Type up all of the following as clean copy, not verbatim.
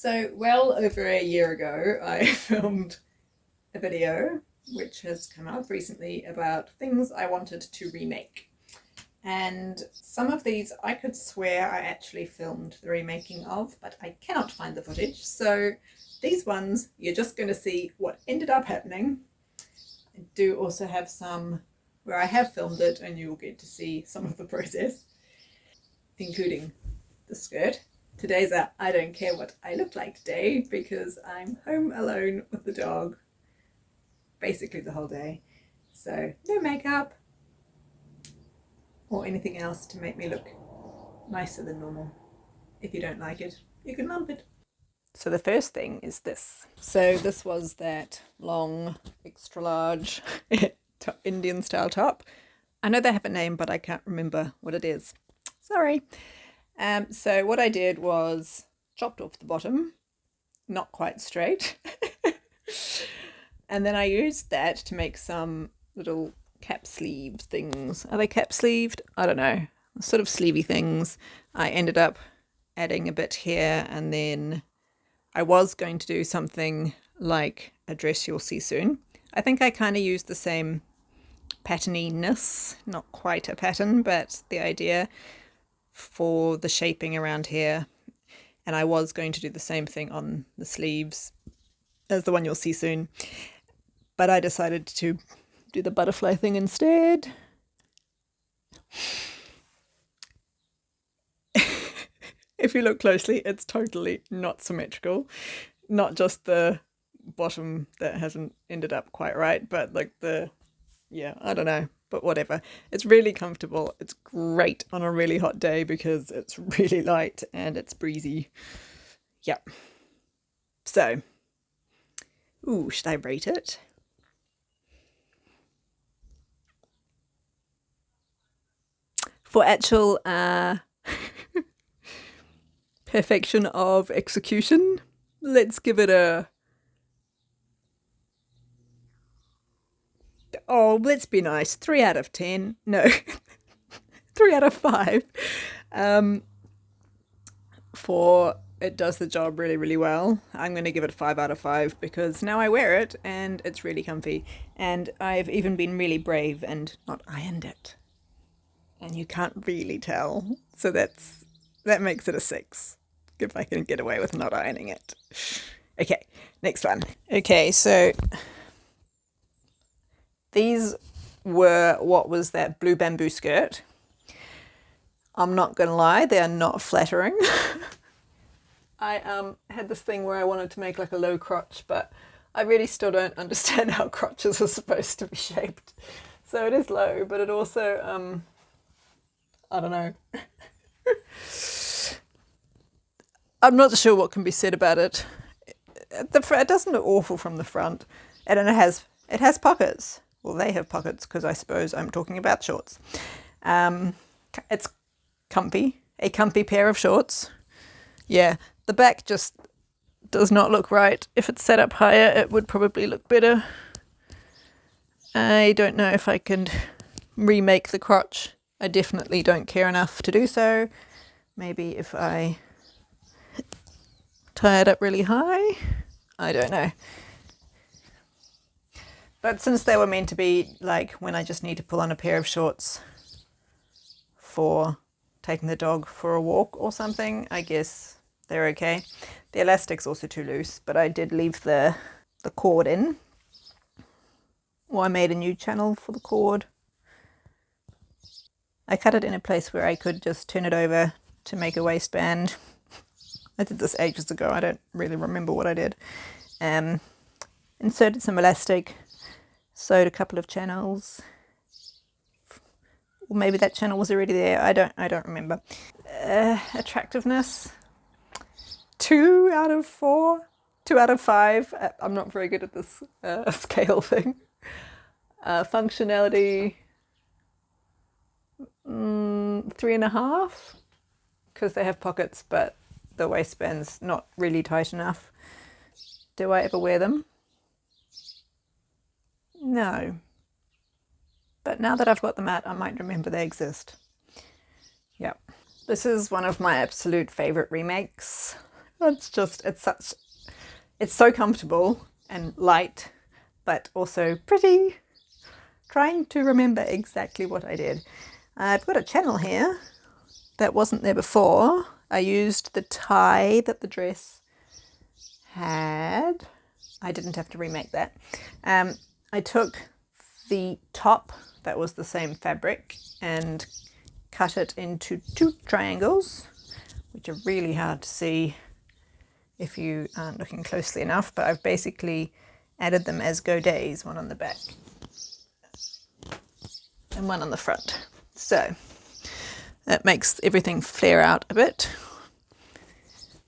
So, well over a year ago, I filmed a video which has come out recently about things I wanted to remake. And some of these I could swear I actually filmed the remaking of, but I cannot find the footage. So, these ones, you're just going to see what ended up happening. I do also have some where I have filmed it, and you will get to see some of the process, including the skirt. Today's a I don't care what I look like day because I'm home alone with the dog basically the whole day. So no makeup or anything else to make me look nicer than normal. If you don't like it, you can lump it. So the first thing is this. So this was that long, extra large Indian style top. I know they have a name, but I can't remember what it is. Sorry. So what I did was chopped off the bottom, not quite straight. And then I used that to make some little cap sleeve things. Are they cap sleeved? I don't know. Sort of sleevey things. I ended up adding a bit here, and then I was going to do something like a dress you'll see soon. I think I kind of used the same patterniness, not quite a pattern, but the idea for the shaping around here. And I was going to do the same thing on the sleeves as the one you'll see soon. But I decided to do the butterfly thing instead. If you look closely, it's totally not symmetrical. Not just the bottom that hasn't ended up quite right, but like I don't know, but whatever. It's really comfortable. It's great on a really hot day because it's really light and it's breezy. Yep. So, should I rate it? For actual perfection of execution, let's give it let's be nice, 3 out of 10. No, 3 out of 5. For it does the job really, really well. I'm going to give it 5 out of 5 because now I wear it and it's really comfy. And I've even been really brave and not ironed it. And you can't really tell. So that makes it a 6 if I can get away with not ironing it. Okay, next one. Okay, so these were what was that blue bamboo skirt. I'm not gonna lie, they are not flattering. I had this thing where I wanted to make like a low crotch, but I really still don't understand how crotches are supposed to be shaped. So it is low, but it also I don't know. I'm not sure what can be said about it. It doesn't look awful from the front, and it has pockets. Well, they have pockets because I suppose I'm talking about shorts. It's comfy, a comfy pair of shorts. Yeah, the back just does not look right. If it's set up higher, it would probably look better. I don't know if I can remake the crotch. I definitely don't care enough to do so. Maybe if I tie it up really high. I don't know. But since they were meant to be like when I just need to pull on a pair of shorts for taking the dog for a walk or something, I guess they're okay. The elastic's also too loose, but I did leave the cord in. Or I made a new channel for the cord. I cut it in a place where I could just turn it over to make a waistband. I did this ages ago. I don't really remember what I did. Inserted some elastic, sewed a couple of channels. Or maybe that channel was already there. I don't remember. Attractiveness, 2 out of 4, 2 out of 5. I'm not very good at this scale thing. Functionality, 3.5, because they have pockets, but the waistband's not really tight enough. Do I ever wear them? No. But now that I've got them out, I might remember they exist. Yep. This is one of my absolute favorite remakes. It's so comfortable and light, but also pretty. Trying to remember exactly what I did. I've got a channel here that wasn't there before. I used the tie that the dress had. I didn't have to remake that. I took the top that was the same fabric and cut it into 2 triangles, which are really hard to see if you aren't looking closely enough, but I've basically added them as godets, one on the back and one on the front. So that makes everything flare out a bit,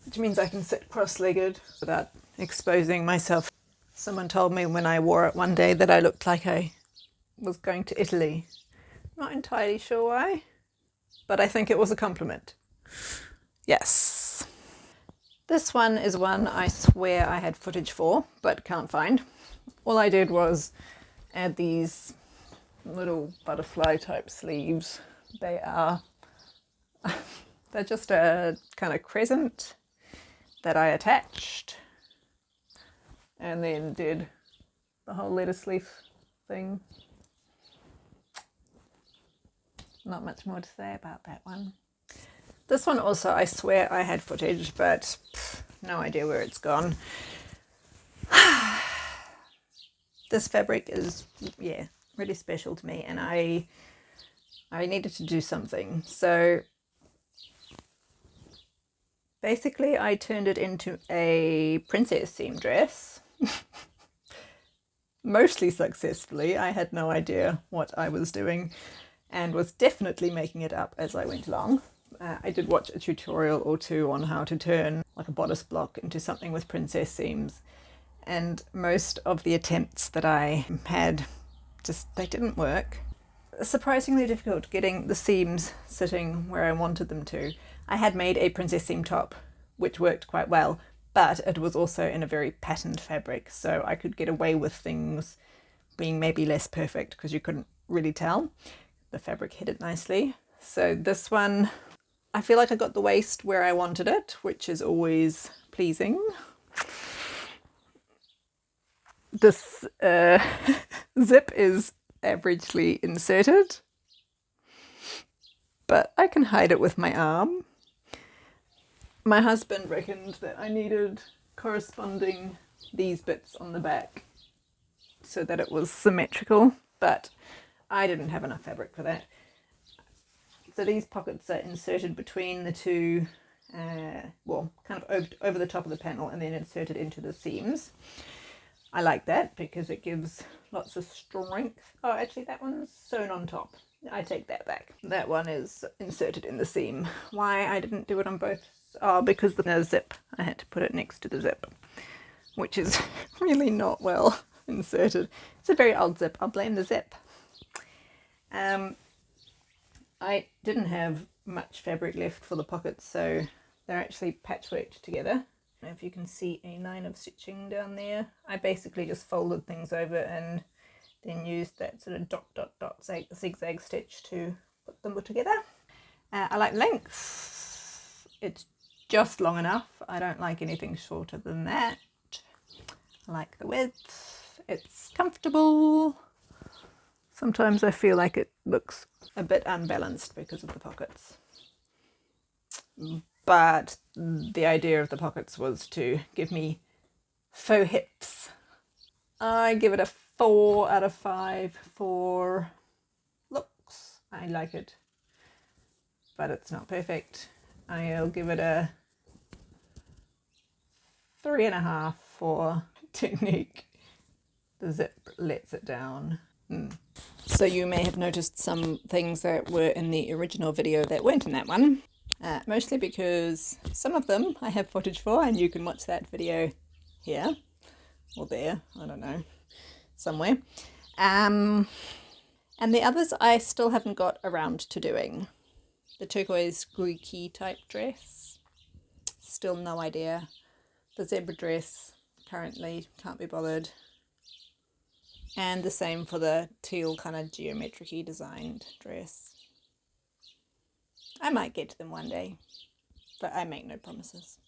which means I can sit cross-legged without exposing myself. Someone told me when I wore it one day that I looked like I was going to Italy. Not entirely sure why, but I think it was a compliment. Yes. This one is one I swear I had footage for, but can't find. All I did was add these little butterfly type sleeves. They're just a kind of crescent that I attached and then did the whole lettuce leaf thing. Not much more to say about that one. This one also, I swear I had footage, but no idea where it's gone. This fabric is, yeah, really special to me, and I needed to do something. So basically I turned it into a princess theme dress. Mostly successfully. I had no idea what I was doing and was definitely making it up as I went along. I did watch a tutorial or two on how to turn like a bodice block into something with princess seams, and most of the attempts that I had they didn't work. Surprisingly difficult getting the seams sitting where I wanted them to. I had made a princess seam top which worked quite well, but it was also in a very patterned fabric, so I could get away with things being maybe less perfect because you couldn't really tell. The fabric hid it nicely. So this one, I feel like I got the waist where I wanted it, which is always pleasing. This zip is averagely inserted, but I can hide it with my arm. My husband reckoned that I needed corresponding these bits on the back so that it was symmetrical, but I didn't have enough fabric for that. So these pockets are inserted between the two, well, kind of over the top of the panel and then inserted into the seams. I like that because it gives lots of strength. Oh, actually that one's sewn on top. I take that back. That one is inserted in the seam. Why I didn't do it on both? Oh, because the zip. I had to put it next to the zip, which is really not well inserted. It's a very old zip. I'll blame the zip. I didn't have much fabric left for the pockets, so they're actually patchworked together. If you can see a line of stitching down there, I basically just folded things over and then used that sort of dot dot dot zigzag stitch to put them together. I like length. It's just long enough. I don't like anything shorter than that. I like the width. It's comfortable. Sometimes I feel like it looks a bit unbalanced because of the pockets. But the idea of the pockets was to give me faux hips. I give it a 4 out of 5 for looks. I like it, but it's not perfect. I'll give it a 3.5 for technique. The zip lets it down. So you may have noticed some things that were in the original video that weren't in that one. Mostly because some of them I have footage for, and you can watch that video here or there, I don't know, somewhere. And the others I still haven't got around to doing. The turquoise Greeky type dress, still no idea. The zebra dress, currently can't be bothered. And the same for the teal kind of geometric-y designed dress. I might get to them one day, but I make no promises.